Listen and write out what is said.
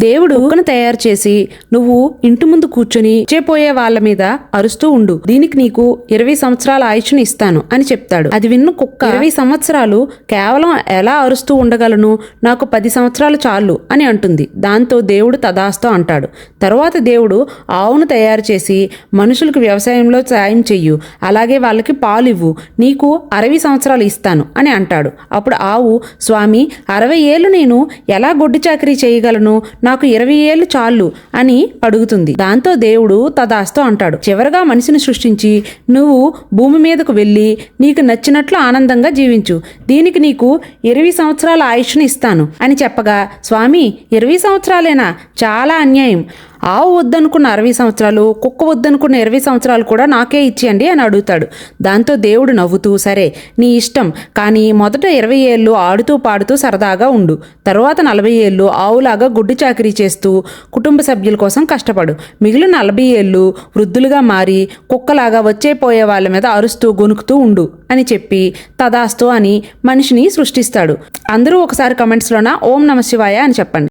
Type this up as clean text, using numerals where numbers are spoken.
దేవుడు కుక్కను తయారు చేసి నువ్వు ఇంటి ముందు కూర్చుని చేపోయే వాళ్ళ మీద అరుస్తూ ఉండు, దీనికి నీకు 20 సంవత్సరాల ఆయుష్ని ఇస్తాను అని చెప్తాడు. అది విన్న కుక్క 20 సంవత్సరాలు కేవలం ఎలా అరుస్తూ ఉండగలను, నాకు 10 సంవత్సరాలు చాలు అని అంటుంది. దాంతో దేవుడు తదాస్తు అంటాడు. తరువాత దేవుడు ఆవును తయారు చేసి మనుషులకు వ్యవసాయంలో సాయం చెయ్యు, అలాగే వాళ్ళకి పాలు ఇవ్వు, నీకు 60 సంవత్సరాలు ఇస్తాను అని అంటాడు. అప్పుడు ఆవు, స్వామి 60 ఏళ్ళు నేను ఎలా గొడ్డు చాకరీ చేయగలను, నాకు 20 ఏళ్ళు చాలు అని అడుగుతుంది. దాంతో దేవుడు తదాస్తు అంటాడు. చివరగా మనిషిని సృష్టించి నువ్వు భూమి మీదకు వెళ్ళి నీకు నచ్చినట్లు ఆనందంగా జీవించు, దీనికి నీకు 20 సంవత్సరాల ఆయుష్ని ఇస్తాను అని చెప్పగా, స్వామి 20 సంవత్సరాలేనా, చాలా అన్యాయం, ఆవు వద్దనుకున్న 60 సంవత్సరాలు, కుక్క వద్దనుకున్న 20 సంవత్సరాలు కూడా నాకే ఇచ్చేయండి అని అడుగుతాడు. దాంతో దేవుడు నవ్వుతూ, సరే నీ ఇష్టం, కానీ మొదట 20 ఏళ్ళు ఆడుతూ పాడుతూ సరదాగా ఉండు, తరువాత 40 ఏళ్ళు ఆవులాగా గుడ్డు చాకరీ చేస్తూ కుటుంబ సభ్యుల కోసం కష్టపడు, మిగిలిన 40 ఏళ్ళు వృద్ధులుగా మారి కుక్కలాగా వచ్చేపోయే వాళ్ళ మీద అరుస్తూ గొనుకుతూ ఉండు అని చెప్పి తదాస్తు అని మనిషిని సృష్టిస్తాడు. అందరూ ఒకసారి కమెంట్స్లోన ఓం నమ శివాయ అని చెప్పండి.